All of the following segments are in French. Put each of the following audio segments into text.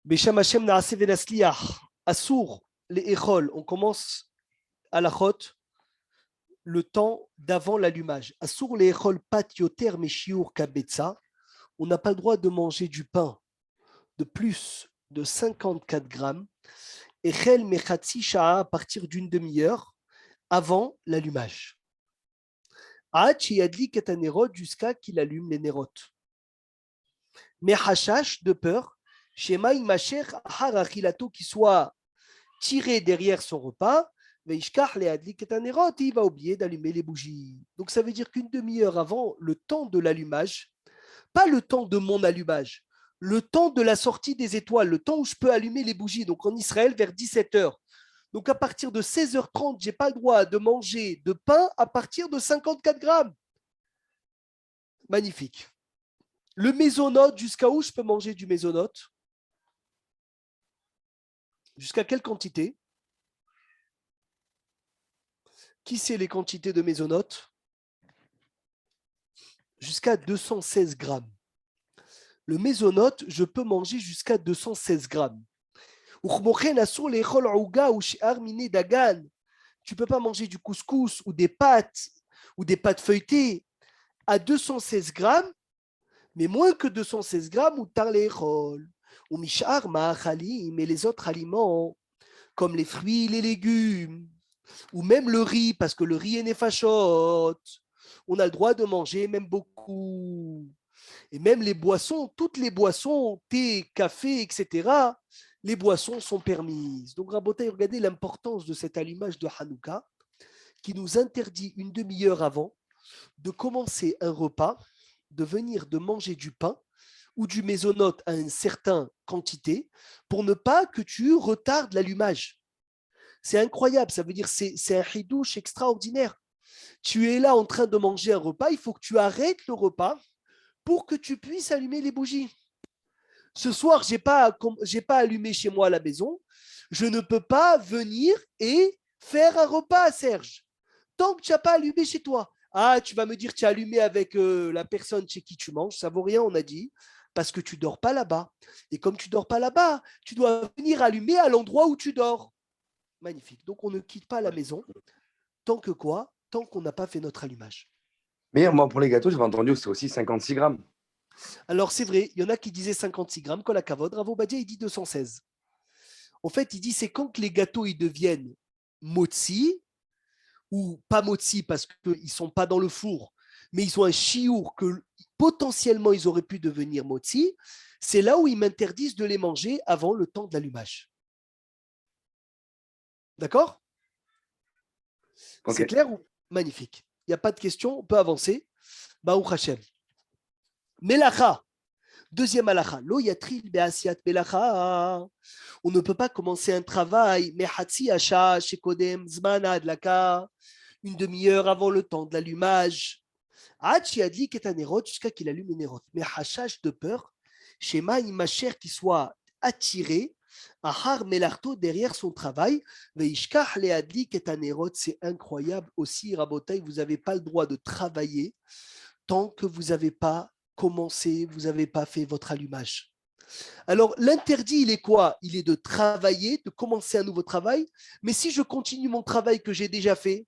Besham Hashem Naaseh Venasliach. Assour, les Echol, on commence à la chôte le temps d'avant l'allumage. Assour, les Echol Pat Yoter Meshiur Kabetza. On n'a pas le droit de manger du pain de plus de 54 grammes. Echel Mechatsi Sha'a à partir d'une demi-heure avant l'allumage. Hachi Yadli Ketanerot jusqu'à qu'il allume les nérotes. Mais Hashash, de peur, Shema Imacher Harachilato qui soit tiré derrière son repas, il va oublier d'allumer les bougies. Donc ça veut dire qu'une demi-heure avant le temps de l'allumage, pas le temps de mon allumage, le temps de la sortie des étoiles, le temps où je peux allumer les bougies, donc en Israël vers 17h. Donc à partir de 16h30, je n'ai pas le droit de manger de pain à partir de 54 grammes. Magnifique. Le mésonote, jusqu'à où je peux manger du mésonote? Jusqu'à quelle quantité? Qui sait les quantités de mésonote? Jusqu'à 216 grammes. Le mésonote, je peux manger jusqu'à 216 grammes. Tu ne peux pas manger du couscous ou des pâtes feuilletées à 216 grammes, mais moins que 216 grammes ou tar l'échol. Ou mishar ma'achalim et les autres aliments, comme les fruits, les légumes, ou même le riz, parce que le riz est nefashot. On a le droit de manger même beaucoup. Et même les boissons, toutes les boissons, thé, café, etc., les boissons sont permises. Donc, Rabotai, regardez l'importance de cet allumage de Hanouka qui nous interdit une demi-heure avant de commencer un repas, de venir de manger du pain ou du mésonote à une certaine quantité pour ne pas que tu retardes l'allumage. C'est incroyable, ça veut dire c'est un hidouche extraordinaire. Tu es là en train de manger un repas, il faut que tu arrêtes le repas pour que tu puisses allumer les bougies. Ce soir, je n'ai pas allumé chez moi à la maison. Je ne peux pas venir et faire un repas, Serge. Tant que tu n'as pas allumé chez toi. Ah, tu vas me dire, tu as allumé avec la personne chez qui tu manges. Ça vaut rien, on a dit, parce que tu ne dors pas là-bas. Et comme tu ne dors pas là-bas, tu dois venir allumer à l'endroit où tu dors. Magnifique. Donc, on ne quitte pas la maison tant que quoi? Tant qu'on n'a pas fait notre allumage. Mais moi, pour les gâteaux, j'avais entendu que c'est aussi 56 grammes. Alors, c'est vrai, il y en a qui disaient 56 grammes, quand la cavode, Ravo Badia, il dit 216. En fait, il dit c'est quand que les gâteaux ils deviennent motzi ou pas motzi parce qu'ils ne sont pas dans le four, mais ils ont un chiour que potentiellement ils auraient pu devenir motzi. C'est là où ils m'interdisent de les manger avant le temps de l'allumage. D'accord? Okay. C'est clair ou magnifique? Il n'y a pas de question, on peut avancer. Baruch Hashem. Melacha. Deuxième halakha. Lo yatril be'asiat melacha. On ne peut pas commencer un travail, mais hatsi asha shekodem zman adlaka, une demi-heure avant le temps de l'allumage. Hachi adli ketanerot jusqu'à qu'il allume les nérotes. Mais hashash de peur, shema imacher qui soit attiré, ahar melarto derrière son travail, veishkach le adli ketanerot. C'est incroyable aussi, Rabotai, vous n'avez pas le droit de travailler tant que vous n'avez pas commencé, vous n'avez pas fait votre allumage. Alors, l'interdit, il est quoi? Il est de travailler, de commencer un nouveau travail. Mais si je continue mon travail que j'ai déjà fait,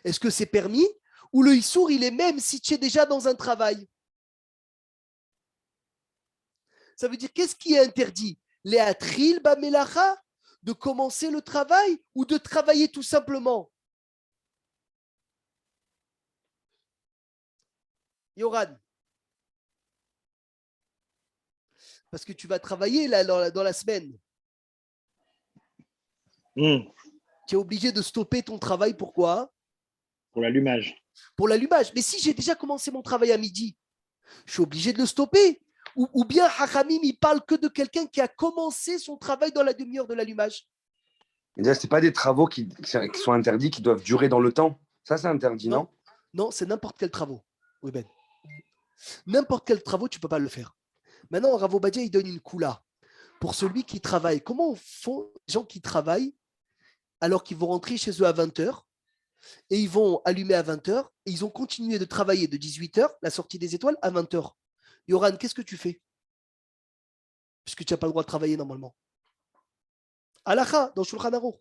est-ce que c'est permis? Ou le issour, il est même si tu es déjà dans un travail? Ça veut dire, qu'est-ce qui est interdit? Léatril bamelacha, de commencer le travail ou de travailler tout simplement? Yoran. Parce que tu vas travailler là, dans la semaine. Tu es obligé de stopper ton travail. Pourquoi? Pour l'allumage. Pour l'allumage. Mais si j'ai déjà commencé mon travail à midi, je suis obligé de le stopper. Ou bien Hachamim, il parle que de quelqu'un qui a commencé son travail dans la demi-heure de l'allumage. Ce n'est pas des travaux qui sont interdits, qui doivent durer dans le temps. Ça, c'est interdit, non? Non, c'est n'importe quel travaux. Oui, Ben. N'importe quel travaux, tu ne peux pas le faire. Maintenant, Rav Obadia, il donne une coula pour celui qui travaille. Comment font les gens qui travaillent alors qu'ils vont rentrer chez eux à 20h et ils vont allumer à 20h et ils ont continué de travailler de 18h, la sortie des étoiles, à 20h. Yoran, qu'est-ce que tu fais? Puisque puisque tu n'as pas le droit de travailler normalement. Halakha, dans Shulchan Aruch.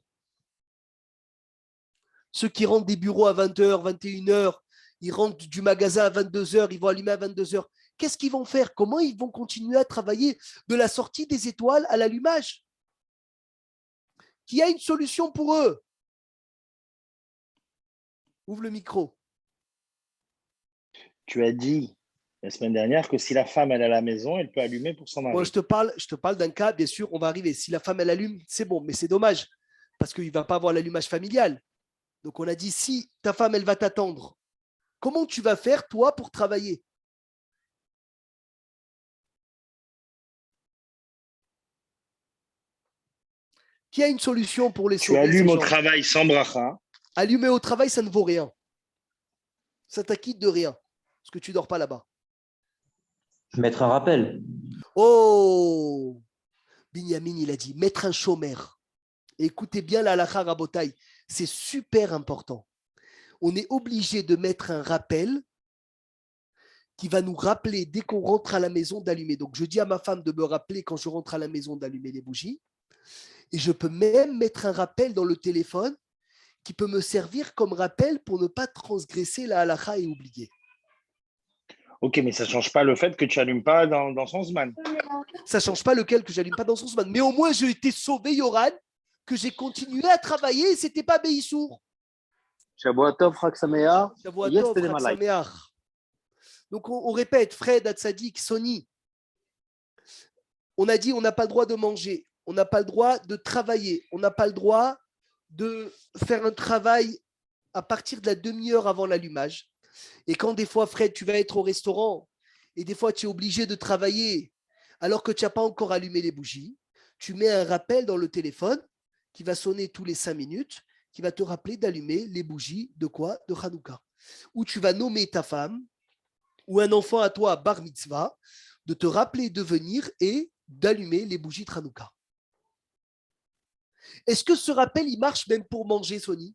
Ceux qui rentrent des bureaux à 20h, 21h, ils rentrent du magasin à 22h, ils vont allumer à 22h. Qu'est-ce qu'ils vont faire? Comment ils vont continuer à travailler de la sortie des étoiles à l'allumage? Qui a une solution pour eux? Ouvre le micro. Tu as dit la semaine dernière que si la femme elle est à la maison, elle peut allumer pour son mari. Moi, je te parle d'un cas, bien sûr, on va arriver. Si la femme, elle allume, c'est bon, mais c'est dommage, parce qu'il ne va pas avoir l'allumage familial. Donc, on a dit, si ta femme, elle va t'attendre, comment tu vas faire, toi, pour travailler? Qui a une solution pour les Tu sauver? allumes au travail sans bracha. Allumer au travail, ça ne vaut rien. Ça t'acquitte de rien, parce que tu ne dors pas là-bas. Mettre un rappel. Oh, Binyamin, il a dit, mettre un chômeur. Écoutez bien la halakha rabotai, c'est super important. On est obligé de mettre un rappel qui va nous rappeler dès qu'on rentre à la maison d'allumer. Donc, je dis à ma femme de me rappeler quand je rentre à la maison d'allumer les bougies. Et je peux même mettre un rappel dans le téléphone qui peut me servir comme rappel pour ne pas transgresser la halakha et oublier. Ok, mais ça ne change pas le fait que tu n'allumes pas dans son Zman. Ça ne change pas lequel que j'allume pas dans son semaine. Mais au moins, j'ai été sauvé, Yoran, que j'ai continué à travailler et ce n'était pas Béissour. Shavuatov, Chag Sameach. Shavuatov, Chag Sameach. Donc, on répète, Fred, Hatzadik, Sony. On a dit on n'a pas le droit de manger, on n'a pas le droit de travailler, on n'a pas le droit de faire un travail à partir de la demi-heure avant l'allumage. Et quand des fois, Fred, tu vas être au restaurant et des fois, tu es obligé de travailler alors que tu n'as pas encore allumé les bougies, tu mets un rappel dans le téléphone qui va sonner tous les 5 minutes, qui va te rappeler d'allumer les bougies de quoi? De Hanouka. Ou tu vas nommer ta femme ou un enfant à toi, bar mitzvah, de te rappeler de venir et d'allumer les bougies de Hanouka. Est-ce que ce rappel, il marche même pour manger, Sony?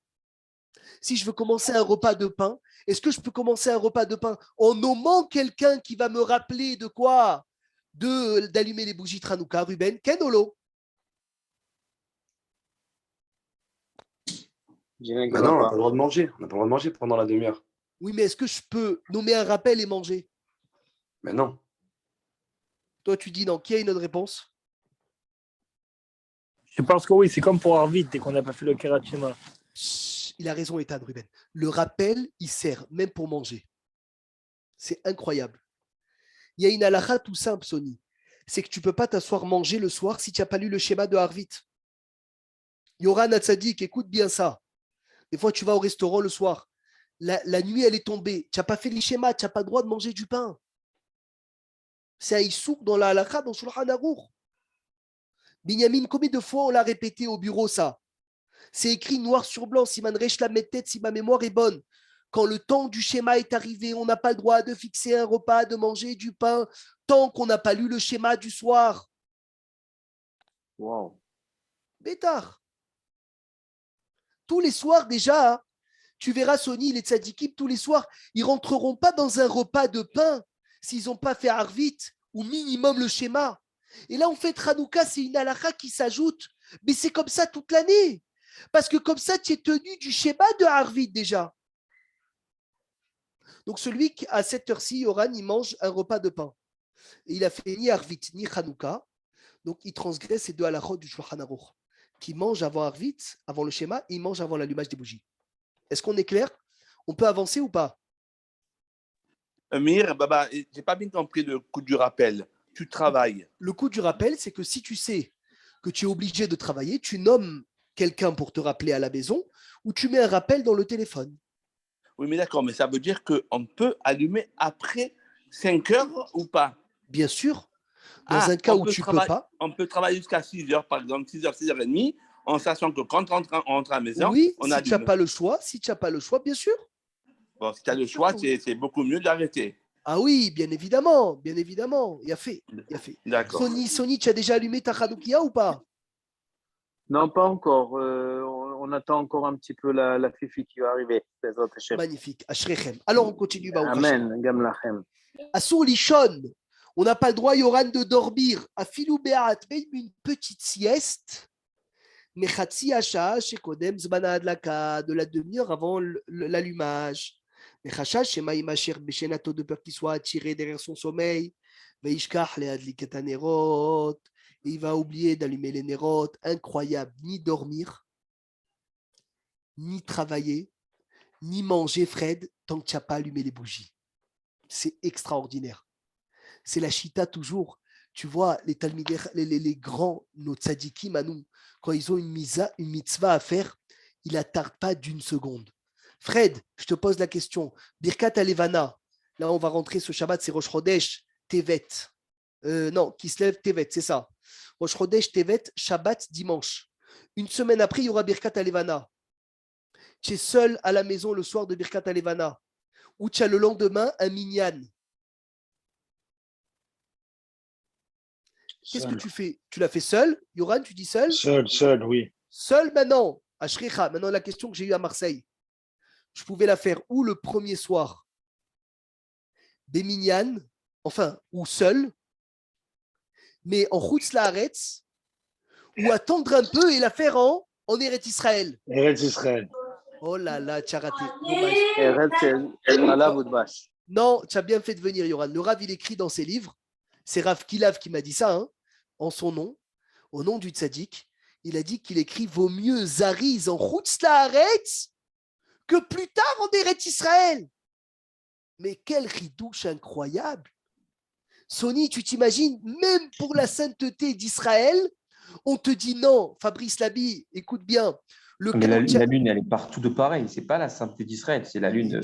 Si je veux commencer un repas de pain, est-ce que je peux commencer un repas de pain en nommant quelqu'un qui va me rappeler de quoi? D'allumer les bougies de Hanouka, Ruben? Kenolo? Bah non, on n'a pas le droit de manger. On n'a pas le droit de manger pendant la demi-heure. Oui, mais est-ce que je peux nommer un rappel et manger? Mais non. Toi, tu dis non. Qui a une autre réponse? Je pense que oui, c'est comme pour Arvid, dès qu'on n'a pas fait le Kerat Shema. Il a raison, Ethan, Ruben. Le rappel, il sert même pour manger. C'est incroyable. Il y a une halakha tout simple, Sony. C'est que tu ne peux pas t'asseoir manger le soir si tu n'as pas lu le schéma de Harvit. Yoran Hatzadik, écoute bien ça. Des fois, tu vas au restaurant le soir. La nuit, elle est tombée. Tu n'as pas fait les schémas, tu n'as pas le droit de manger du pain. C'est un issouk dans la halakha, dans Shulchan Aruch. Binyamin, combien de fois on l'a répété au bureau, ça? C'est écrit noir sur blanc, si la tête, si ma mémoire est bonne. Quand le temps du schéma est arrivé, on n'a pas le droit de fixer un repas, de manger du pain, tant qu'on n'a pas lu le schéma du soir. Wow. Bétard. Tous les soirs déjà, tu verras Sony, les tzadikim, tous les soirs, ils ne rentreront pas dans un repas de pain s'ils n'ont pas fait Arvit ou minimum le schéma. Et là, on fait Hanouka, c'est une halakha qui s'ajoute. Mais c'est comme ça toute l'année. Parce que comme ça, tu es tenu du schéma de Arvit déjà. Donc celui qui, à cette heure-ci, Yoran, il mange un repas de pain. Et il a fait ni Arvit, ni Hanouka. Donc il transgresse ces deux halakhot du Shulchan Aruch. Qui mange avant Arvit, avant le schéma, et il mange avant l'allumage des bougies. Est-ce qu'on est clair? On peut avancer ou pas? Amir, Baba, j'ai pas bien compris le coup du rappel. Tu travailles. Le coup du rappel, c'est que si tu sais que tu es obligé de travailler, tu nommes quelqu'un pour te rappeler à la maison ou tu mets un rappel dans le téléphone. Oui, mais d'accord, mais ça veut dire qu'on peut allumer après 5 heures ou pas? Bien sûr. Dans un cas où tu ne peux pas. On peut travailler jusqu'à 6 heures, par exemple, 6 heures, 6h30, en sachant que quand on rentre à la maison, oui, on si allume. Tu n'as pas le choix, si tu n'as pas le choix, bien sûr. Bon, si tu as le choix, c'est beaucoup mieux d'arrêter. Ah oui, bien évidemment, bien évidemment. Il a fait. D'accord. Sony, tu as déjà allumé ta Hanoukia ou pas? Non, pas encore. On attend encore un petit peu la Fifi qui va arriver. Magnifique. Ashrechem. Alors on continue. Amen. Gam lachem. Assour Lishon. On n'a pas le droit, Yoran, de dormir. À filou be'at, même une petite sieste. Mechatsi Asha, chez Kodem Zbana Adlaka, de la demi-heure avant l'allumage. Mechachash, chez Maïmacher, Beshenato, de peur qu'il soit attiré derrière son sommeil. Veishkach, le Adliket Nerot. Et il va oublier d'allumer les Nerot. Incroyable, ni dormir, ni travailler, ni manger, Fred, tant que tu n'as pas allumé les bougies. C'est extraordinaire. C'est la chita toujours. Tu vois, les talmidei, les grands, nos tzadikim à nous, quand ils ont une mitzvah à faire, ils ne la tardent pas d'une seconde. Fred, je te pose la question. Birkat Alevana, là on va rentrer ce Shabbat, c'est Rosh Chodesh Tevet. Non, Kislev Tevet, c'est ça. Rosh Chodesh Tevet, Shabbat dimanche. Une semaine après, il y aura Birkat Alevana. Tu es seul à la maison le soir de Birkat Alevana. Ou tu as le lendemain un minyan. Qu'est-ce que tu fais? Tu l'as fait seul? Yoran, tu dis seul? Seul, oui. Seul maintenant, à Shrecha. Maintenant, la question que j'ai eue à Marseille. Je pouvais la faire ou le premier soir, des minyan, enfin, ou seul, mais en Chutz Laaretz, ou attendre un peu et la faire en Eretz Israël. Eretz Israël. Oh là là, tu as raté. Dommage. Eretz Halav Udbash. Non, tu as bien fait de venir, Yoran. Le Rav, il écrit dans ses livres, c'est Rav Kilav qui m'a dit ça, hein, en son nom, au nom du tzaddik. Il a dit qu'il écrit vaut mieux Zariz en Chutz Laaretz que plus tard en Eretz Israël. Mais quel ridouche incroyable. Sony, tu t'imagines, même pour la sainteté d'Israël, on te dit non. Fabrice Labi, écoute bien. Mais la lune, elle est partout de pareil. C'est pas la sainteté d'Israël, c'est la lune.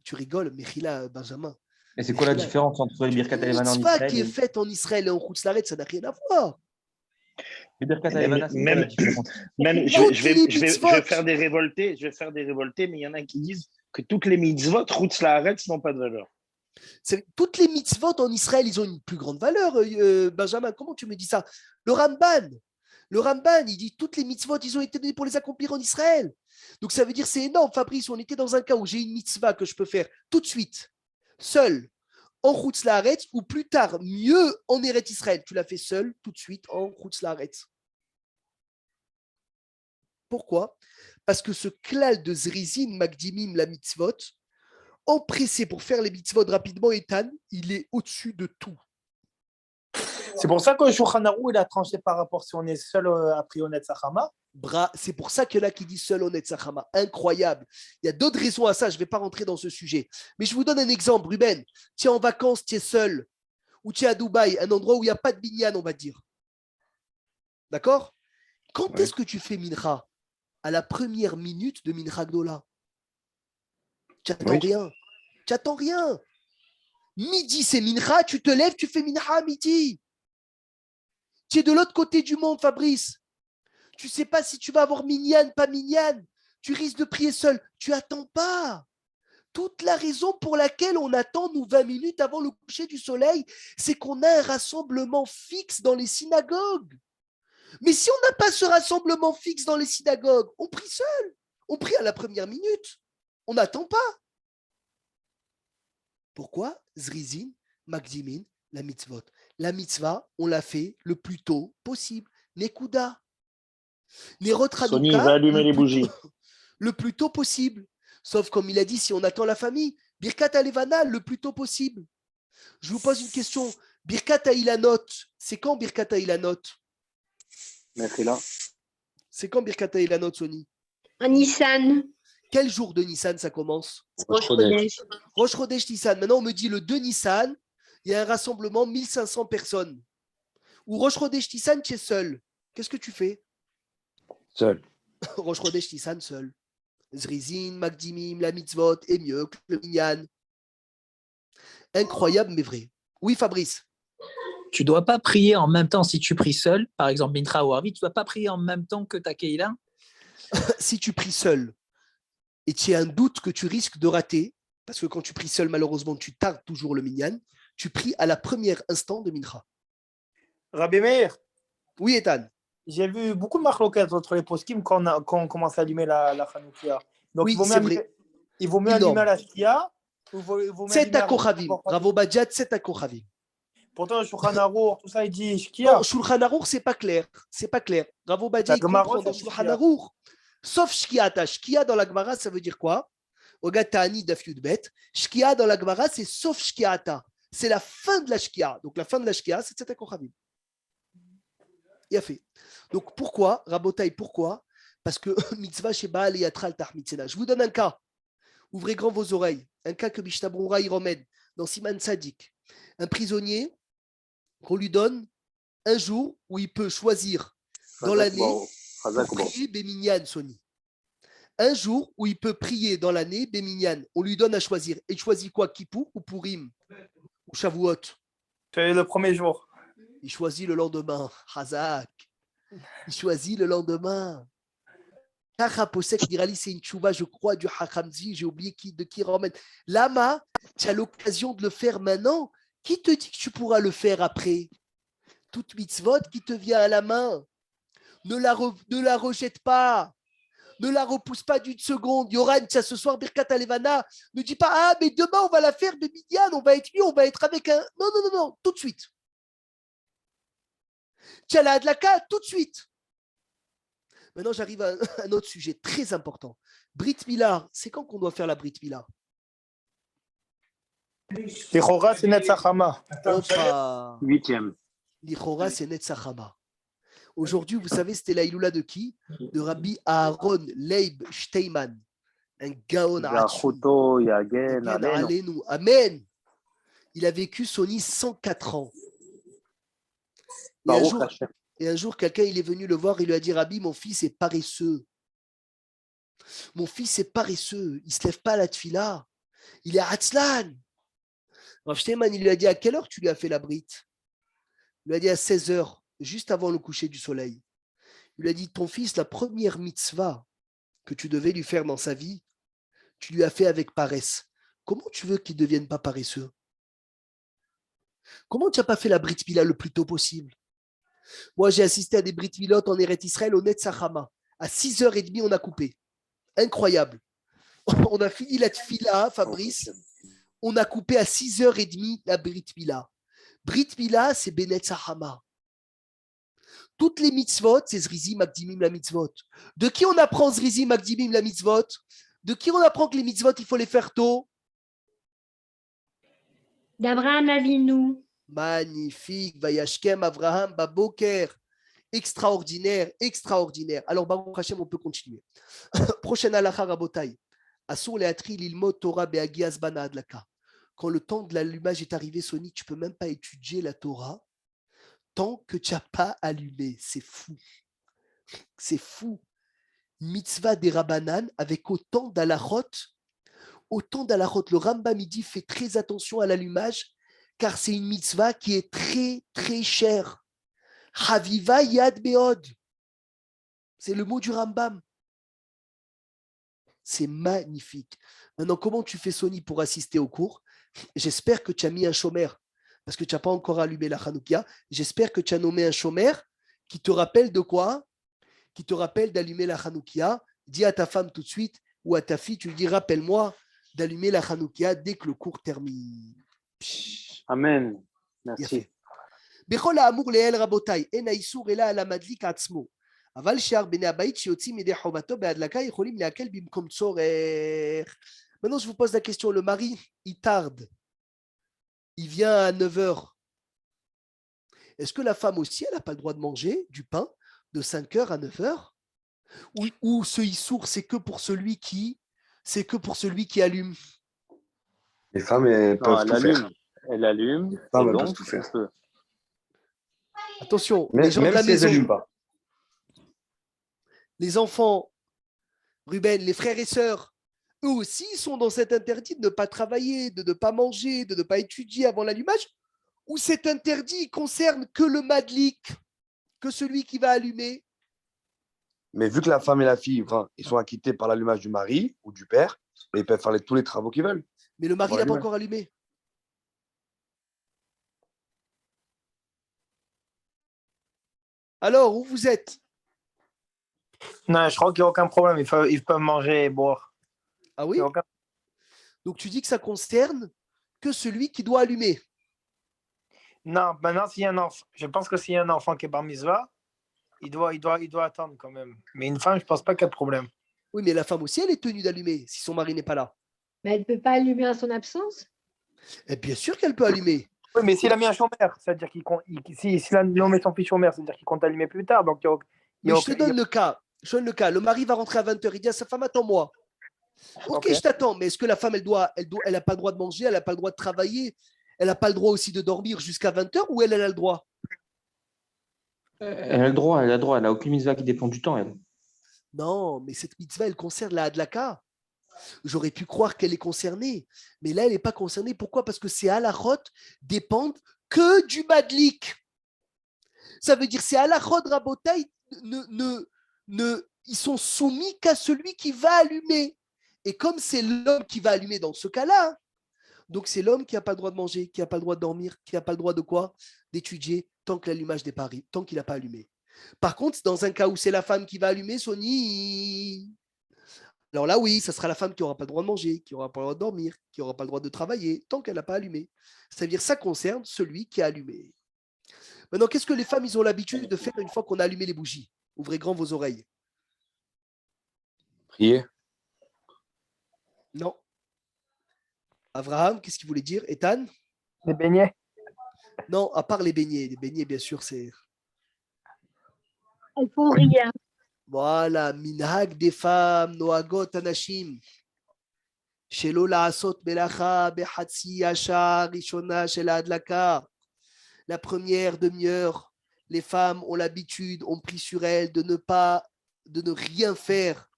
Tu rigoles, Mechila, Benjamin. Et c'est quoi la différence entre les Birkat Alevana en Israël? Israël Qui est faite en Israël et en Chutz Laaretz, ça n'a rien à voir. Les Birkat Alevana, c'est quoi la différence? Je vais faire des révoltés, mais il y en a qui disent que toutes les mitzvot, Chutz Laaretz, n'ont pas de valeur. Toutes les mitzvot en Israël, ils ont une plus grande valeur. Benjamin, comment tu me dis ça? Le Ramban, il dit toutes les mitzvot, ils ont été donnés pour les accomplir en Israël. Donc ça veut dire c'est énorme, Fabrice. On était dans un cas où j'ai une mitzvah que je peux faire tout de suite, seul, en Chutz Laaretz, ou plus tard, mieux en Eretz Israël. Tu l'as fait seul, tout de suite, en Chutz Laaretz. Pourquoi? Parce que ce klal de Zrizin, Magdimim, la mitzvot, empressé pour faire les mitzvot rapidement, Ethan, il est au-dessus de tout. C'est pour ça que Shulchan Aruch, il a tranché par rapport si on est seul après Onetz Achama. C'est pour ça qu'il y en a qui disent seul Onetz Achama. Incroyable. Il y a d'autres raisons à ça, je ne vais pas rentrer dans ce sujet. Mais je vous donne un exemple, Ruben. Tu es en vacances, tu es seul, ou tu es à Dubaï, un endroit où il n'y a pas de binyan, on va dire. D'accord? Quand est-ce que tu fais Mincha? À la première minute de Mincha Gdola. Tu n'attends rien. Tu n'attends rien. Midi, c'est Mincha, tu te lèves, tu fais Mincha à midi. Tu es de l'autre côté du monde, Fabrice. Tu ne sais pas si tu vas avoir minyan, pas minyan. Tu risques de prier seul. Tu n'attends pas. Toute la raison pour laquelle on attend, nous, 20 minutes avant le coucher du soleil, c'est qu'on a un rassemblement fixe dans les synagogues. Mais si on n'a pas ce rassemblement fixe dans les synagogues, on prie seul. On prie à la première minute. On n'attend pas. Pourquoi? Zrizin, Magdimin, la mitzvot. La mitzvah, on l'a fait le plus tôt possible. Nekuda. Nerot Sony Hanouka, va allumer les bougies. le plus tôt possible. Sauf comme il a dit, si on attend la famille, Birkat Alevana, le plus tôt possible. Je vous pose une question. Birkat Ilanot, c'est quand Birkat Ilanot? Mechila. C'est quand Birkat Ilanot, Sony? Un Nissan. Quel jour de Nissan ça commence? Rosh Chodesh. Rosh Chodesh Nissan. Maintenant, on me dit le 2 Nissan, il y a un rassemblement 1500 personnes. Ou Rosh Chodesh Nissan, tu es seul. Qu'est-ce que tu fais? Seul. Rosh Chodesh Nissan, seul. Zrizin, Magdimim, la mitzvot est mieux que le minyan. Incroyable, mais vrai. Oui, Fabrice. Tu ne dois pas prier en même temps si tu pries seul, par exemple Mincha ou Arvit, tu ne dois pas prier en même temps que ta Keila. Si tu pries seul et tu as un doute que tu risques de rater, parce que quand tu pries seul, malheureusement, tu tardes toujours le minyan, tu pries à la première instant de Mincha. Rabbi Meir, Oui, Ethan. j'ai vu beaucoup de marloquettes entre les poskim quand on commence à allumer la Hanoukia. Donc, Oui, il vaut c'est mieux vrai. il vaut mieux Énorme. allumer à la Shkia. Il vaut mieux C'est allumer à Kochavim. Bravo, Badjat, c'est à Kochavim. Pourtant, le Shulchan Arour, tout ça, il dit Shkia. Non, Shulchan Arour, c'est pas clair. C'est pas clair. Ravo Badia, La il Gemara, comprend ça dans dit Shulchan Shkia. Arour. Sauf Shkiata. Shkia dans la Gemara, ça veut dire quoi? Ogat Ta'ani Daf Yudbet. Shkia dans la Gemara, c'est sauf Shkiata. C'est la fin de la Shkia. Donc la fin de la Shkia, c'est Tzetek Kochavim. Il a fait. Donc pourquoi, Rabotai, pourquoi? Parce que mitzvah chez Baal et Yatral Tahmitzena. Je vous donne un cas. Ouvrez grand vos oreilles. Un cas que Mishnah Brura y remède dans Siman Sadik. Un prisonnier qu'on lui donne un jour où il peut choisir dans l'année pour prier Béminyan Soni. Un jour où il peut prier dans l'année Béminyan. On lui donne à choisir. Et il choisit quoi? Kippour ou Purim ou Shavuot? C'est le premier jour. Il choisit le lendemain. Hazak. Il choisit le lendemain. Kacha Posek Nirali, c'est une tchouva, je crois, du Hakamzi. J'ai oublié de qui ramène. Lama, tu as l'occasion de le faire maintenant. Qui te dit que tu pourras le faire après? Toute mitzvot qui te vient à la main. Ne la rejette pas. Ne la repousse pas d'une seconde. Yoran, tiens, ce soir, Birkat Alevana, ne dis pas, ah, mais demain, on va la faire de Midian, on va être mieux, on va être avec un. Non, non, non, non, tout de suite. Tiens, la Hadlaka, tout de suite. Maintenant, j'arrive à un autre sujet très important. Brit Mila, c'est quand qu'on doit faire la Brit Mila? Lichora, c'est Netzachama. 8e. Lichora, c'est Netzachama. Aujourd'hui, vous savez, c'était la Iloula de qui? De Rabbi Aaron Leib Steinman. Un Gaon Yachuto, Yagen, Alenu. Amen. Il a vécu Sony 104 ans. Et un jour, quelqu'un il est venu le voir, il lui a dit, Rabbi, mon fils est paresseux. Mon fils est paresseux. Il ne se lève pas à la tfila. Il est à Hatzlan. Rav Steinman, il lui a dit, à quelle heure tu lui as fait la brite? Il lui a dit à 16 heures, juste avant le coucher du soleil. Il lui a dit, ton fils, la première mitzvah que tu devais lui faire dans sa vie, tu lui as fait avec paresse. Comment tu veux qu'il ne devienne pas paresseux? Comment tu n'as pas fait la Brit Mila le plus tôt possible? Moi, j'ai assisté à des Brit Milot en Eretz Israël au Netzachama. À 6h30, on a coupé. Incroyable. On a fini la tfila, Fabrice. On a coupé à 6h30 la Brit Mila. Brit Mila, c'est Benetzachama. Toutes les mitzvot, c'est Zrizi Magdimim la mitzvot. De qui on apprend Zrizi Magdimim la mitzvot? De qui on apprend que les mitzvot, il faut les faire tôt? D'Abraham Avinu. Magnifique. Vayashkem Avraham Baboker. Extraordinaire, extraordinaire. Alors, Baruch Hashem, on peut continuer. Prochaine halakha rabotai. Asur leatri lilmod Torah be'agi azbana adlaka. Quand le temps de l'allumage est arrivé, Sony, tu ne peux même pas étudier la Torah tant que tu n'as pas allumé. C'est fou. C'est fou. Mitzvah des Rabbanan avec autant d'alachot. Autant d'alachot. Le Rambam dit fait très attention à l'allumage car c'est une mitzvah qui est très, très chère. Haviva yad beod. C'est le mot du Rambam. C'est magnifique. Maintenant, comment tu fais, Sony, pour assister au cours? J'espère que tu as mis un chômeur parce que tu n'as pas encore allumé la Hanoukia. J'espère que tu as nommé un chômeur qui te rappelle de quoi? Qui te rappelle d'allumer la Hanoukia. Dis à ta femme tout de suite ou à ta fille, tu lui dis rappelle-moi d'allumer la Hanoukia dès que le cours termine. Amen. Merci. בכל האמור לעיל רבותיי, אין האיסור אלא על המדליק עצמו. אבל שאר בני הבית שיוצאים ידי חובתו בהדלקה יכולים להקל במקום צורך. Maintenant, je vous pose la question, le mari, il tarde. Il vient à 9h. Est-ce que la femme aussi, elle n'a pas le droit de manger du pain de 5h à 9h? Ou ce issour, c'est que pour celui qui allume? Les femmes, elles peuvent tout faire. Elle allume. Les femmes, elles donc, peuvent tout faire. Attention, Mais, les gens de la même si elles maison, n'allument pas. les enfants, Ruben, les frères et sœurs, eux aussi sont dans cet interdit de ne pas travailler, de ne pas manger, de ne pas étudier avant l'allumage, ou cet interdit concerne que le madlik, que celui qui va allumer? Mais vu que la femme et la fille, enfin, ils sont acquittés par l'allumage du mari ou du père, ils peuvent faire tous les travaux qu'ils veulent. Mais le mari Pour n'a pas l'allumage. encore allumé. Alors, où vous êtes? Non, je crois qu'il n'y a aucun problème. Ils peuvent manger et boire. Ah Il oui? y a aucun- Donc tu dis que ça concerne que celui qui doit allumer. Non, maintenant, s'il y a un enfant, je pense que s'il y a un enfant qui est bar mitzvah, il doit attendre quand même. Mais une femme, je pense pas qu'il y a de problème. Oui, mais la femme aussi, elle est tenue d'allumer si son mari n'est pas là. Mais elle ne peut pas allumer en son absence? Et bien sûr qu'elle peut allumer. Oui, mais s'il a mis un chômeur, c'est-à-dire qu'il compte, si l'homme met son fils chômeur, c'est-à-dire qu'il compte allumer plus tard. Donc, Mais je te donne le cas. Le mari va rentrer à 20h. Il dit à sa femme, attends-moi. Ok, je t'attends. Mais est-ce que la femme, elle n'a pas le droit de manger, elle n'a pas le droit de travailler, elle n'a pas le droit aussi de dormir jusqu'à 20h ou elle a le droit? Elle a le droit, elle n'a aucune mitzvah qui dépend du temps, elle. Non, mais cette mitzvah, elle concerne la hadlaka. J'aurais pu croire qu'elle est concernée, mais là, elle n'est pas concernée. Pourquoi? Parce que ces halachot dépendent que du madlik. Ça veut dire ces halachot rabotai ils sont soumis qu'à celui qui va allumer. Et comme c'est l'homme qui va allumer dans ce cas-là, donc c'est l'homme qui n'a pas le droit de manger, qui n'a pas le droit de dormir, qui n'a pas le droit de quoi? D'étudier tant que l'allumage n'est pas arrivé, tant qu'il n'a pas allumé. Par contre, dans un cas où c'est la femme qui va allumer, Sony, alors là, oui, ça sera la femme qui n'aura pas le droit de manger, qui n'aura pas le droit de dormir, qui n'aura pas le droit de travailler, tant qu'elle n'a pas allumé. C'est-à-dire ça concerne celui qui a allumé. Maintenant, qu'est-ce que les femmes, ils ont l'habitude de faire une fois qu'on a allumé les bougies? Ouvrez grand vos oreilles. Prier. Non. Abraham, qu'est-ce qu'il voulait dire? Ethan? Les beignets. Non, à part les beignets. Les beignets, bien sûr, c'est... Elles font rien. Voilà, minhag des femmes, noagot anashim. Shelo la'asot melacha behatsi asha rishona shel adlaka. La première demi-heure, les femmes ont l'habitude, ont pris sur elles de ne rien faire.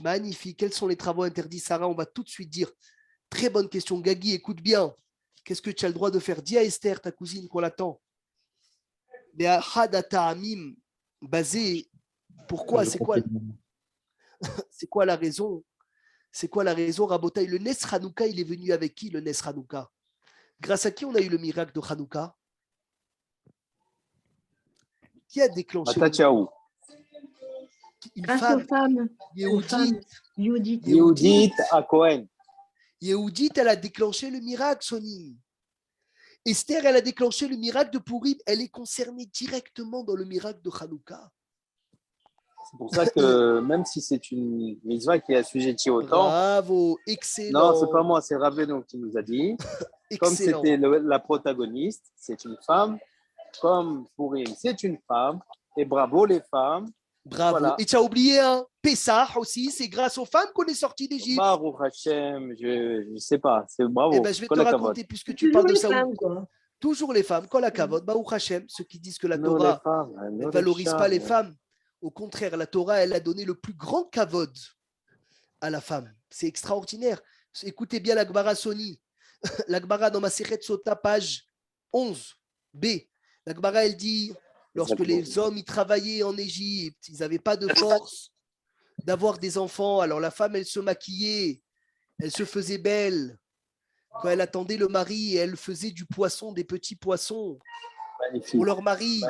Magnifique. Quels sont les travaux interdits, Sarah? On va tout de suite dire. Très bonne question. Gagui, écoute bien. Qu'est-ce que tu as le droit de faire? Dis à Esther, ta cousine, qu'on l'attend. Basé. Pourquoi? C'est quoi la raison? C'est quoi la raison, Rabotaï? Le Nes Hanouka, il est venu avec qui, le Nes Hanouka? Grâce à qui on a eu le miracle de Hanouka? Qui a déclenché une Grâce femme, aux femmes. Yehudit. Yehudit à Cohen. Yehudit, elle a déclenché le miracle, Sony. Esther, elle a déclenché le miracle de Pourim. Elle est concernée directement dans le miracle de Hanouka. C'est pour ça que même si c'est une mitzvah qui est assujettie au temps. Bravo, excellent. Non, c'est pas moi, c'est Rabbeinu qui nous a dit. Comme c'était la protagoniste, c'est une femme. Comme Pourim, c'est une femme. Et bravo les femmes. Bravo. Voilà. Et tu as oublié un Pessah aussi, c'est grâce aux femmes qu'on est sorti d'Égypte. Baruch Hashem, je ne sais pas, c'est bravo. Eh ben, je vais te raconter puisque tu parles de ça. Toujours les femmes, Kol HaKavod, Baruch Hashem, ceux qui disent que la Torah ne valorise pas les femmes. Au contraire, la Torah, elle a donné le plus grand kavod à la femme. C'est extraordinaire. Écoutez bien la Gemara Sony. La Gemara dans ma Masechet Sota, page 11b. La Gemara, elle dit, lorsque les hommes ils travaillaient en Égypte, ils n'avaient pas de force d'avoir des enfants. Alors la femme, elle se maquillait, elle se faisait belle. Quand elle attendait le mari, elle faisait du poisson, des petits poissons. Magnifique. Pour leur mari.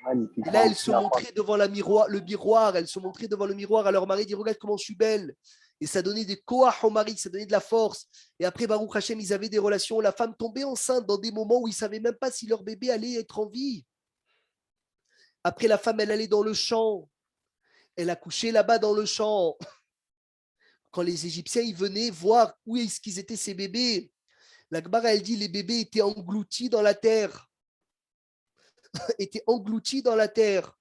Magnifique. Et là, elle se montrait devant le miroir. Elle se montrait devant le miroir à leur mari, dit regarde comment je suis belle. Et ça donnait des koach au mari, ça donnait de la force. Et après, Baruch Hashem, ils avaient des relations. La femme tombait enceinte dans des moments où ils ne savaient même pas si leur bébé allait être en vie. Après, la femme, elle allait dans le champ. Elle a couché là-bas dans le champ. Quand les Égyptiens ils venaient voir où est-ce qu'ils étaient ces bébés, la Gemara, elle dit les bébés étaient engloutis dans la terre. Étaient engloutis dans la terre.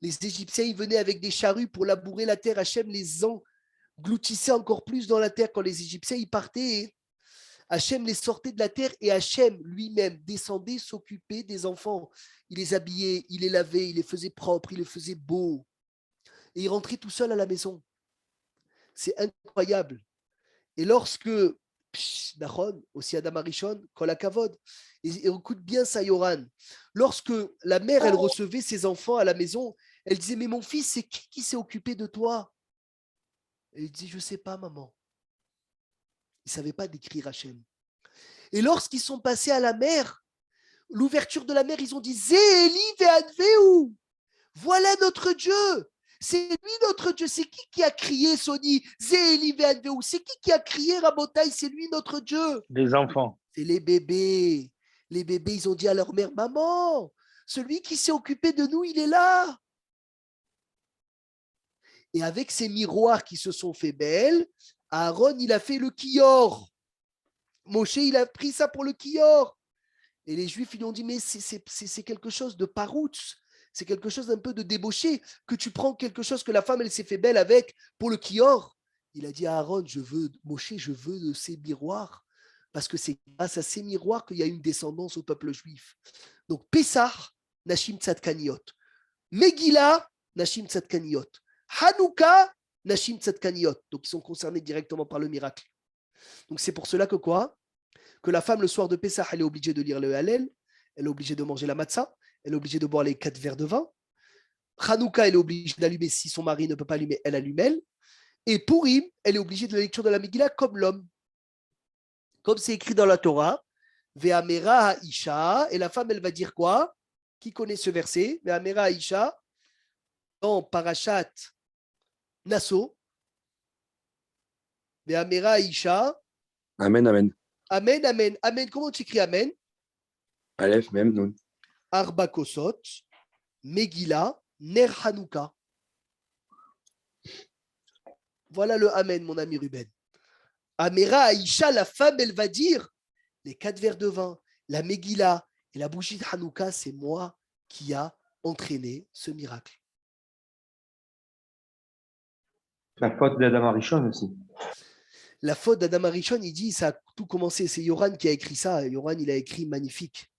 Les Égyptiens ils venaient avec des charrues pour labourer la terre. Hachem les engloutissait encore plus dans la terre. Quand les Égyptiens ils partaient, Hachem les sortait de la terre et Hachem lui-même descendait s'occuper des enfants. Il les habillait, il les lavait, il les faisait propres, il les faisait beaux. Et il rentrait tout seul à la maison. C'est incroyable. Et lorsque, aussi Adam Arishon, Kol HaKavod, et écoute bien ça, Yoran, lorsque la mère, elle recevait ses enfants à la maison, elle disait, mais mon fils, c'est qui s'est occupé de toi? Et il dit, je ne sais pas, maman. Il ne savait pas décrire Hachem. Et lorsqu'ils sont passés à la mer, l'ouverture de la mer, ils ont dit, Zéli ve'adveu, voilà notre Dieu. C'est lui notre Dieu. C'est qui a crié, Sony? Zéli ve'adveu. C'est qui a crié, Rabotai? C'est lui notre Dieu. Les enfants. C'est les bébés. Les bébés, ils ont dit à leur mère, maman, celui qui s'est occupé de nous, il est là. Et avec ces miroirs qui se sont fait belles, Aaron, il a fait le kior. Moshe, il a pris ça pour le kior. Et les Juifs, ils lui ont dit, mais c'est quelque chose de paroutz, c'est quelque chose d'un peu de débauché, que tu prends quelque chose que la femme, elle s'est fait belle avec pour le kior. Il a dit à Aaron, Moshe, je veux de ces miroirs, parce que c'est grâce à ces miroirs qu'il y a une descendance au peuple juif. Donc, Pessah, Nashim Tzadkaniot. Megillah, Nashim Tzadkaniot. Hanouka, Nashim Tzadkaniot. Donc, ils sont concernés directement par le miracle. Donc, c'est pour cela que quoi? Que la femme, le soir de Pessah, elle est obligée de lire le Hallel, elle est obligée de manger la matzah, elle est obligée de boire les 4 verres de vin. Hanouka, elle est obligée d'allumer, si son mari ne peut pas allumer, elle allume elle. Et Purim, elle est obligée de la lecture de la Megillah comme l'homme. Comme c'est écrit dans la Torah, Ve'amera ha'isha, et la femme, elle va dire quoi? Qui connaît ce verset? Ve'amera ha'isha, dans Parashat Nasso. Ve'amera ha'isha. Amen, amen. Amen, amen. Amen, comment tu écris amen? Aleph, même, non. Arba Kosot, Megillah, Ner Hanouka. Voilà le amen, mon ami Ruben. Amera Aïcha, la femme, elle va dire les 4 verres de vin, la Megillah et la bougie de Hanouka, c'est moi qui a entraîné ce miracle. La faute d'Adam Arishon aussi. La faute d'Adam Arishon, il dit, ça a tout commencé. C'est Yoran qui a écrit ça. Yoran, il a écrit magnifique.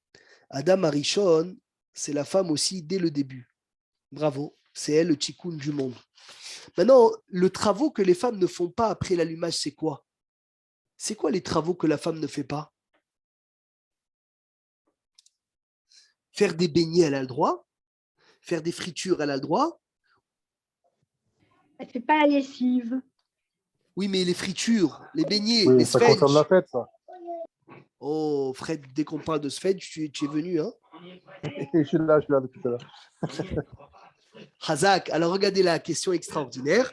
Adam Arishon, c'est la femme aussi dès le début. Bravo, c'est elle le tikkun du monde. Maintenant, le travaux que les femmes ne font pas après l'allumage, c'est quoi? C'est quoi les travaux que la femme ne fait pas? Faire des beignets, elle a le droit. Faire des fritures, elle a le droit. Elle ne fait pas la lessive. Oui, mais les fritures, les beignets, Oui, les ça sfedj. concerne la fête, ça. Oh, Fred, dès qu'on parle de sfedj, tu es venu, hein? Je suis là depuis tout à l'heure. Hazak, alors regardez la question extraordinaire.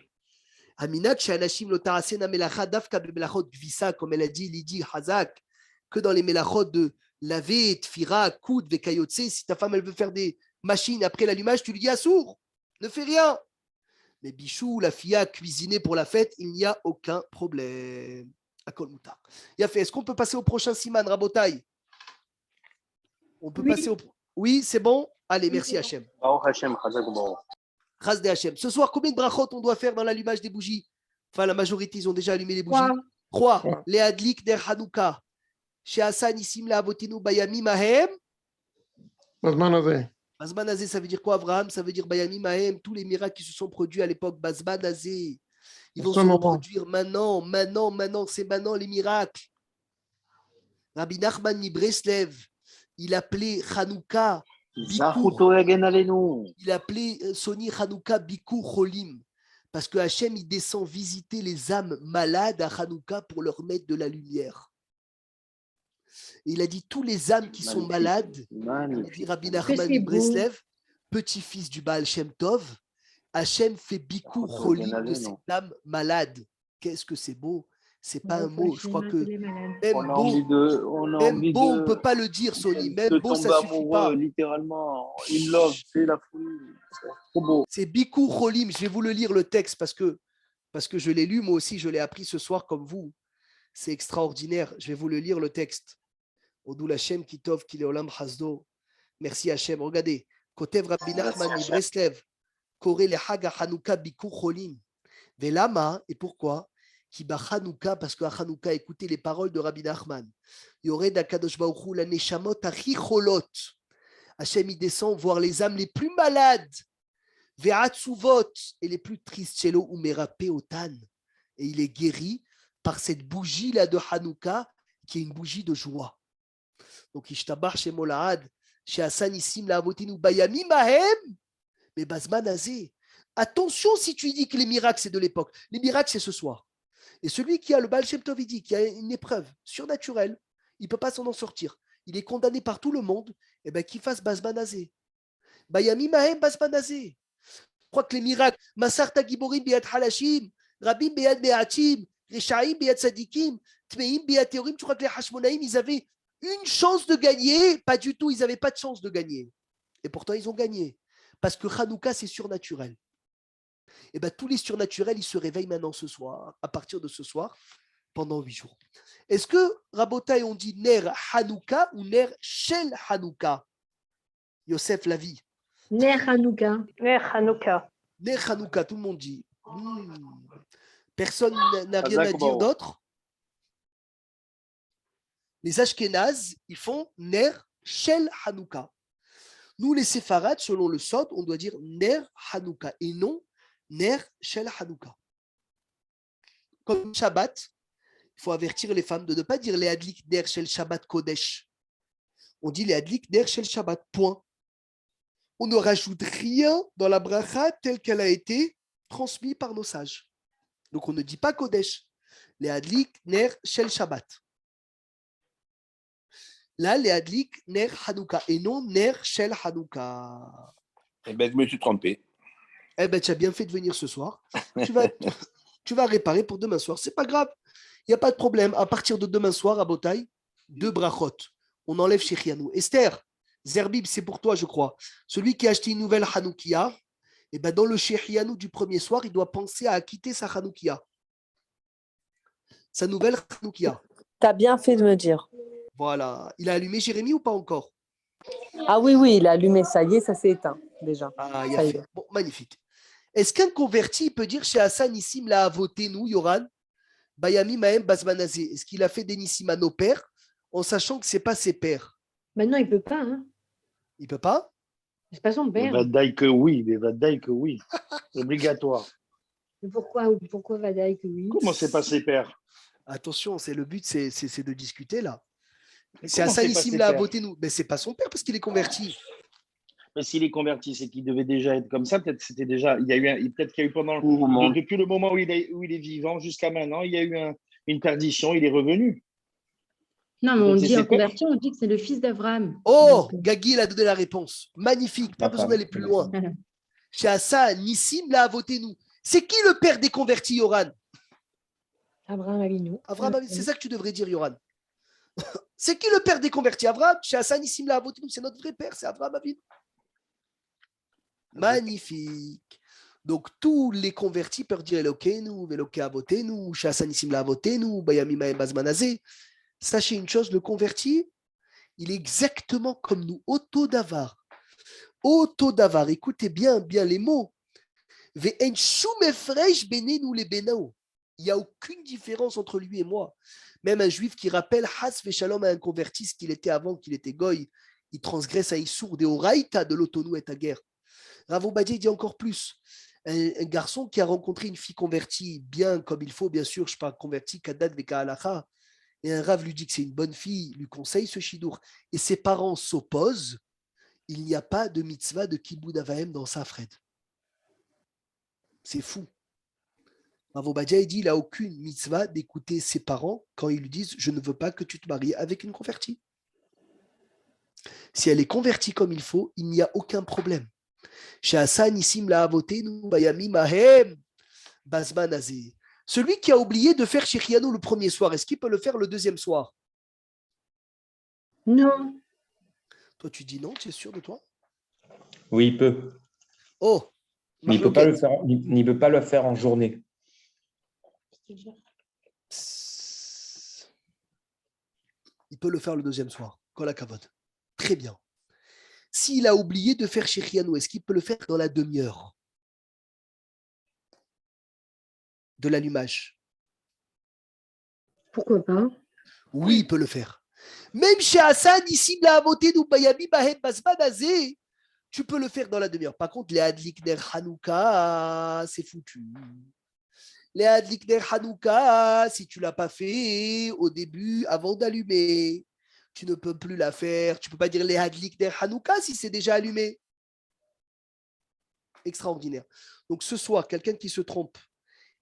Aminat, Shanashim Lotarasena Melacha Dafka Bemelachot Gvisa, comme elle a dit, Lydie Hazak, que dans les melachot de laver, tfira, coudre, vekayotse, si ta femme elle veut faire des machines après l'allumage, tu lui dis assour, ne fais rien. Mais Bichou, la fille a cuisiné pour la fête, il n'y a aucun problème. Akol Moutar. Yafé, est-ce qu'on peut passer au prochain Siman, Rabotai? On peut passer au. Oui, c'est bon? Allez, merci Hachem. Ras de Hachem. Ce soir, combien de brachot on doit faire dans l'allumage des bougies? Enfin, la majorité, ils ont déjà allumé les bougies. 3. Les Adlik der Hanouka. Chez Hassan, Issim, la Avotinu, Bayami, Mahem. Bazmanazé, ça veut dire quoi, Abraham? Ça veut dire Bayami, Mahem. Tous les miracles qui se sont produits à l'époque, Bazmanazé. Ils vont se reproduire maintenant, c'est maintenant les miracles. Rabbi Nachman Breslev, il appelait Hanouka. Il appelait Soni Hanouka Bikur Cholim, parce que Hachem il descend visiter les âmes malades à Hanouka pour leur mettre de la lumière. Et il a dit tous les âmes qui sont malades, il dit Rabbi Nachman Breslev, petit-fils du Baal Shem Tov, Hachem fait Bikur Cholim de ces âmes malades. Qu'est-ce que c'est beau! C'est pas un mot, je crois que même beau, on ne peut pas le dire, Sony. Même beau, ça ne suffit pas. Littéralement, in love, c'est la folie. C'est trop beau. C'est Bikur Cholim. Je vais vous le lire le texte parce que je l'ai lu, moi aussi, je l'ai appris ce soir comme vous. C'est extraordinaire. Je vais vous le lire le texte. Odou Hashem Kitov Kileolam Hasdo. Merci Hachem. Regardez. Kotev Rabbi Nachman Breslev. Koré le Haga Hanouka Bikur Cholim. Velama, et pourquoi? Qui ba Hanouka, parce que à Hanouka, écoutez les paroles de Rabbi Nachman. Yored Akadosh Baruch Hu la neshamot achi cholot. Hachem il descend voir les âmes les plus malades, ve'atzuvot, et les plus tristes, shelo umerape otan. Et il est guéri par cette bougie là de Hanouka, qui est une bougie de joie. Donc ishtabar shemo laad, chez Hassan Issim la avotinu bayami mahem, mais bazman azé. Attention si tu dis que les miracles c'est de l'époque. Les miracles c'est ce soir. Et celui qui a le Baal Shem Tov, il dit qu'il y a une épreuve surnaturelle, il ne peut pas s'en en sortir. Il est condamné par tout le monde, et bien qu'il fasse Basmanazé. Bayami Mahem Basmanazé. Je crois que les miracles, Masarta Giborim Beyad Halashim, Rabim Beyad Beatim, Reshaim Beyad Sadikim, Tmeim, Béatéorim, tu crois que les Hashmonaïm, ils avaient une chance de gagner? Pas du tout, ils n'avaient pas de chance de gagner. Et pourtant, ils ont gagné. Parce que Hanouka, c'est surnaturel. Et bien, tous les surnaturels, ils se réveillent maintenant ce soir, à partir de ce soir, pendant 8 jours. Est-ce que, Rabotai, on dit Ner Hanouka ou Ner Shel Hanouka? Yosef Lavi. Ner Hanouka. Ner Hanouka. Ner Hanouka, tout le monde dit. Personne n'a rien à dire d'autre. Les Ashkénazes, ils font Ner Shel Hanouka. Nous, les Séfarades, selon le Sod, on doit dire Ner Hanouka et non Ner Shel Hanouka. Comme Shabbat, il faut avertir les femmes de ne pas dire les Hadlik Ner Shel Shabbat Kodesh. On dit les Hadlik Ner Shel Shabbat, point. On ne rajoute rien dans la bracha telle qu'elle a été transmise par nos sages. Donc on ne dit pas Kodesh. Les Hadlik Ner Shel Shabbat. Là, les Hadlik Ner Hanouka et non Ner Shel Hanouka. Eh bien, je me suis trompé. Eh bien, tu as bien fait de venir ce soir. Tu vas réparer pour demain soir. C'est pas grave. Il n'y a pas de problème. À partir de demain soir, à Botaï, 2 brachot. On enlève Shechianou. Esther, Zerbib, c'est pour toi, je crois. Celui qui a acheté une nouvelle Hanoukia, eh ben, dans le Shechianou du premier soir, il doit penser à acquitter sa Hanoukia. Sa nouvelle Hanoukia. Tu as bien fait de me dire. Voilà. Il a allumé Jérémie ou pas encore? Ah oui, il a allumé, ça y est, ça s'est éteint déjà. Ah, il a fait. Bon, magnifique. Est-ce qu'un converti peut dire chez Hassan Nissim l'a voté nous, Yoran, Bayami Mahem Basmanazé? Est-ce qu'il a fait des Nissim à nos pères en sachant que ce n'est pas ses pères? Maintenant, il ne peut pas. Hein. Il ne peut pas? C'est pas son père. Vadaï que oui, mais Vadaï que oui. Obligatoire. Mais pourquoi Vadaï que oui? Comment c'est pas ses pères? Attention, le but, c'est de discuter là. C'est Hassan Nissim l'a voté nous. Mais ce n'est pas son père parce qu'il est converti. Mais s'il est converti, c'est qu'il devait déjà être comme ça. Peut-être c'était déjà. Peut-être qu'il y a eu depuis le moment où il est vivant jusqu'à maintenant, il y a eu une perdition. Il est revenu. Non, mais on dit en conversion, on dit que c'est le fils d'Abraham. Oh, Gagui, il a donné la réponse. Magnifique. Pas besoin d'aller plus loin. Chez Hassan Nissim l'a voté nous. C'est qui le père des convertis, Yoran? Abraham Avinu. C'est ça que tu devrais dire, Yoran. C'est qui le père des convertis? Abraham. Chez Hassan Nissim l'a voté nous. C'est notre vrai père, c'est Abraham Avinu. Magnifique. Donc, tous les convertis peuvent dire Elokeinu, Veloke Avotenu, Shassanissim la Avotenu, Bayami Mahem Bazmanazé. Sachez une chose, le converti, il est exactement comme nous, Autodavar. Autodavar, écoutez bien les mots. Ve'en shum efreish benenu le benao. Il n'y a aucune différence entre lui et moi. Même un juif qui rappelle Has Veshalom à un converti, ce qu'il était avant, qu'il était goy, il transgresse à Issour de Oraïta de l'Otonou et à guerre. Rav Obadiah dit encore plus. Un garçon qui a rencontré une fille convertie bien comme il faut, bien sûr, je parle convertie, Kadat Veka Halacha, et un Rav lui dit que c'est une bonne fille, lui conseille ce shidour, et ses parents s'opposent, il n'y a pas de mitzvah de Kiboud Avahem dans sa Fred. C'est fou. Rav Obadiah dit il n'a aucune mitzvah d'écouter ses parents quand ils lui disent je ne veux pas que tu te maries avec une convertie. Si elle est convertie comme il faut, il n'y a aucun problème. Chez Hassan Nissim la Avotenu, Bayami Mahem Bazmanazé. Celui qui a oublié de faire Shechianu le premier soir, est-ce qu'il peut le faire le deuxième soir? Non. Toi, tu dis non, tu es sûr de toi? Oui, il peut. Oh. Mais il ne peut pas le faire en journée. Il peut le faire le deuxième soir. Kol hakavod. Très bien. S'il a oublié de faire Shechianu, est-ce qu'il peut le faire dans la demi-heure de l'allumage? Pourquoi pas? Oui, il peut le faire. Même chez Hassan, ici, la Avotenu Bayami Mahem Bazmanazé, tu peux le faire dans la demi-heure. Par contre, les Hadlik Ner Hanouka, c'est foutu. Les Hadlik Ner Hanouka, si tu ne l'as pas fait au début, avant d'allumer, tu ne peux plus la faire. Tu ne peux pas dire les Hadlik Ner Hanouka si c'est déjà allumé. Extraordinaire. Donc ce soir, quelqu'un qui se trompe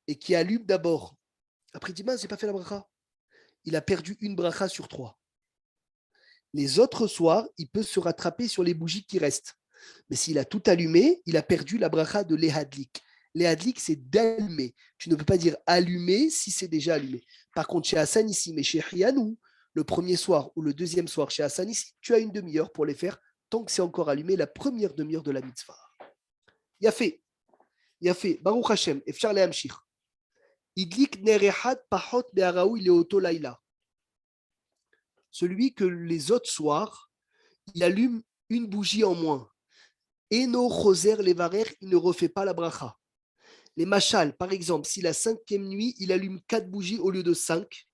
et qui allume d'abord, après il dit, mince, je n'ai pas fait la bracha. Il a perdu une bracha sur 3. Les autres soirs, il peut se rattraper sur les bougies qui restent. Mais s'il a tout allumé, il a perdu la bracha de l'ehadlik. Les adlik, c'est d'allumer. Tu ne peux pas dire allumer si c'est déjà allumé. Par contre, chez Hassan ici, mais chez Hiyanou, le premier soir ou le deuxième soir chez Hassan ici, tu as une demi-heure pour les faire tant que c'est encore allumé, la première demi-heure de la mitzvah. Yafé. Baruch Hashem, Efchar le Hamshir. Idlik nerehad pahot be'araou leoto laila. Celui que les autres soirs, il allume une bougie en moins. Eno choser levarer, il ne refait pas la bracha. Les machal, par exemple, si la 5e nuit, il allume 4 bougies au lieu de 5,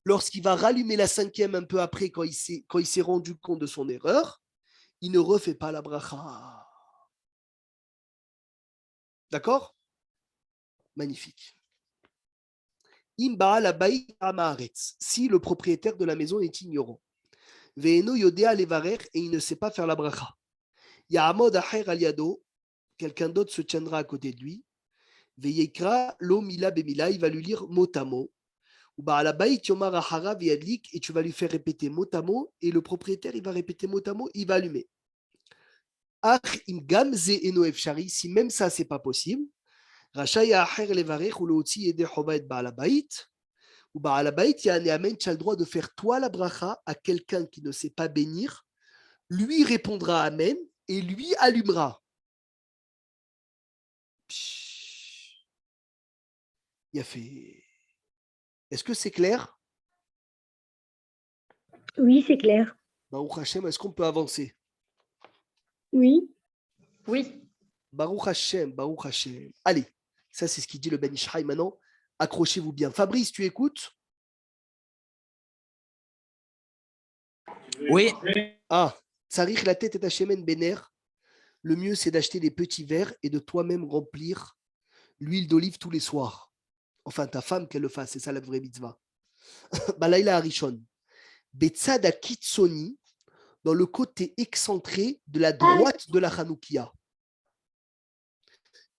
lorsqu'il va rallumer la 5e un peu après, quand il s'est rendu compte de son erreur, il ne refait pas la bracha. D'accord? Magnifique. Imba la baï amaretz, si le propriétaire de la maison est ignorant. Veeno yodea levarer, et il ne sait pas faire la bracha. Yahamod aher al yado, quelqu'un d'autre se tiendra à côté de lui. Veyekra lo mila bemila, il va lui lire mot à mot. Ou la baït yomar ahara veyadlik, et tu vas lui faire répéter mot à mot, et le propriétaire il va répéter mot à mot, il va allumer. Ach im gam ze eno efshari, si même ça c'est pas possible. Rachai aher levarer ou l'otzi yede chova et baal habayit. Ou baal habayit yani amen, tu as le droit de faire toi la bracha à quelqu'un qui ne sait pas bénir. Lui répondra amen et lui allumera. Il a fait. Est-ce que c'est clair? Oui, c'est clair. Baruch Hashem, est-ce qu'on peut avancer? Oui. Oui. Baruch Hashem, Baruch Hashem. Allez, ça c'est ce qu'il dit le Ben Ishraï maintenant. Accrochez-vous bien. Fabrice, tu écoutes? Oui. Ah, Tsarich la tête est Hashemen Bener. Le mieux c'est d'acheter des petits verres et de toi-même remplir l'huile d'olive tous les soirs. Enfin, ta femme qu'elle le fasse, c'est ça la vraie mitzvah. Balaïla Arishon. Betsada Kitsoni, dans le côté excentré de la droite de la Hanoukia.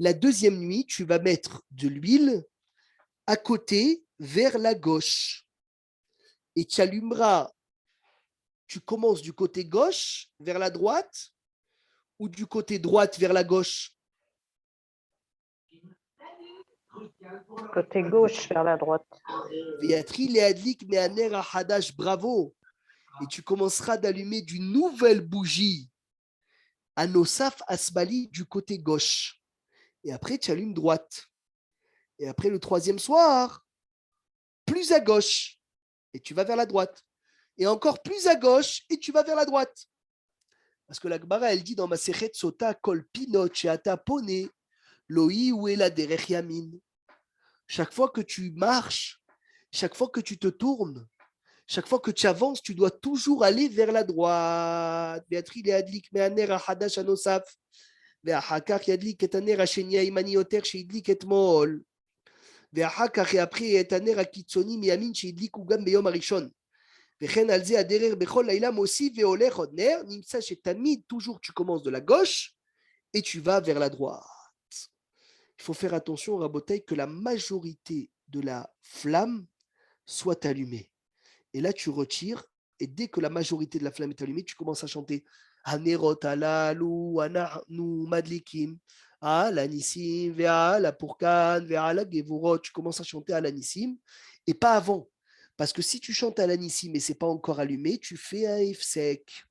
La deuxième nuit, tu vas mettre de l'huile à côté vers la gauche. Et tu allumeras, tu commences du côté gauche vers la droite ou du côté droite vers la gauche? Côté gauche vers la droite. Bravo. Et tu commenceras d'allumer d'une nouvelle bougie à Nosaf Asbali du côté gauche. Et après, tu allumes droite. Et après, le troisième soir, plus à gauche. Et tu vas vers la droite. Et encore plus à gauche. Et tu vas vers la droite. Parce que la Gemara, elle dit dans ma Masechet Sota, Kol Pinot, Sheata Pone, Loi ou Ela Derech Yamin. Chaque fois que tu marches, chaque fois que tu te tournes, chaque fois que tu avances, tu dois toujours aller vers la droite. Beatrice et Adlik, Meaner Ahadash Anosaf. Ve'achakach Yadlik et Aner Ashenia Imani Yoter Sheidlik et Mol. Ve'achakach et après et Aner Akitsoni Miamin Sheidlik Ugam Beyom Arishon. Vechen Alze Aderer Bechol Laila Mosi Veolech Odner. Nimsa Shetamid, toujours tu commences de la gauche et tu vas vers la droite. Il faut faire attention, Rabotai, que la majorité de la flamme soit allumée. Et là, tu retires, et dès que la majorité de la flamme est allumée, tu commences à chanter Hanerot alalu anahnu madlikim alanissim ve'ala purkan ve'ala gevurot. Tu commences à chanter alanissim et pas avant. Parce que si tu chantes alanissim et c'est pas encore allumé, tu fais un ifsek,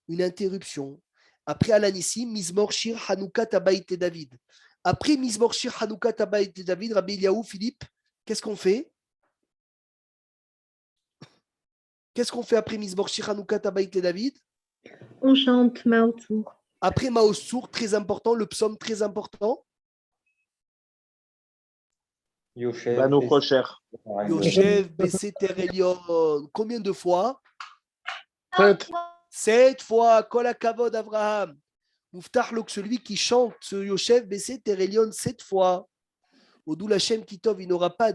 une interruption. Après alanissim, Mizmor Shir Hanouka Tabaït et David. Après Mizmor Shir Hanouka Tabaït et David, Rabbi Eliaou, Philippe, qu'est-ce qu'on fait? Qu'est-ce qu'on fait après Mizmor Shir Hanouka Tabaït et David? On chante Maotsour. Après Maotsour, très important, le psaume très important. Yoshev. Banu Chocher. Yoshev, Beseter Elion. Combien de fois? 7. 7 fois. Kol HaKavod Abraham. Muftach Lok, celui qui chante ce Yoshev, Beseter Elion 7 fois. Odou Lachem Kitov, il n'aura pas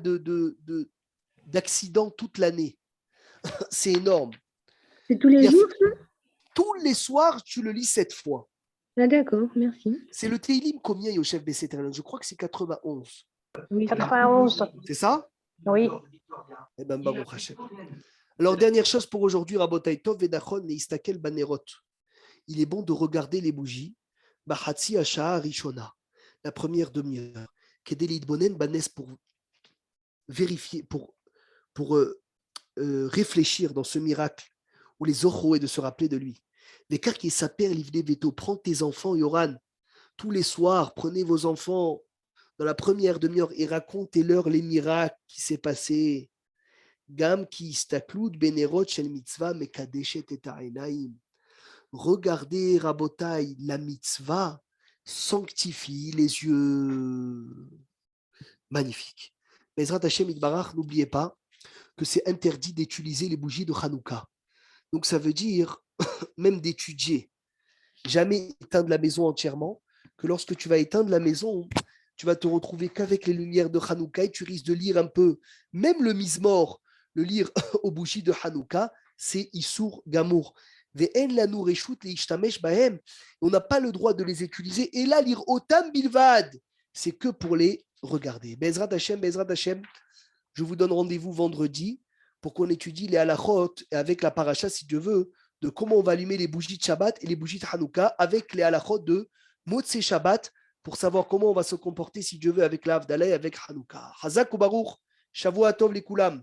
d'accident toute l'année. C'est énorme. C'est tous les jours, ça? Tous les soirs, tu le lis 7 fois. Ah d'accord, merci. C'est le Teilim combien, Yoshev Beseter Elion? Je crois que c'est 91. Oui, 91. C'est ça? Oui. Eh ben, Baruch Hashem. Alors, dernière chose pour aujourd'hui, Rabotai Tov Vedachon Neistakel Banerot. Il est bon de regarder les bougies. Bahatsi Asha Rishona. la première demi-heure. Kedelit Bonen Banes pour vérifier, pour réfléchir dans ce miracle où les ochos et de se rappeler de lui. Les car qui s'appellent Livne Veto, prends tes enfants, Yoran, tous les soirs, prenez vos enfants dans la première demi-heure et racontez-leur les miracles qui s'est passé. Gam ki istaklut benerot shel mitzvah mekadeshet et ha'enaim. Regardez, Rabotai, la mitzvah sanctifie les yeux. Magnifique. Bezrat Hashem Itbarach, n'oubliez pas que c'est interdit d'utiliser les bougies de Hanouka. Donc ça veut dire même d'étudier. Jamais éteindre la maison entièrement, que lorsque tu vas éteindre la maison, tu vas te retrouver qu'avec les lumières de Hanouka et tu risques de lire un peu, même le Mizmor, le lire aux bougies de Hanouka, c'est Issour Gamour. On n'a pas le droit de les utiliser. Et là, lire Otam Bilvad, c'est que pour les regarder. Bezrat Hashem, je vous donne rendez-vous vendredi pour qu'on étudie les halachot et avec la paracha, si Dieu veut, de comment on va allumer les bougies de Shabbat et les bougies de Hanouka avec les halachot de Motzei Shabbat pour savoir comment on va se comporter, si Dieu veut, avec la Havdalah et avec Hanouka. Hazak ou Baruch, Shavua Tov Likulam.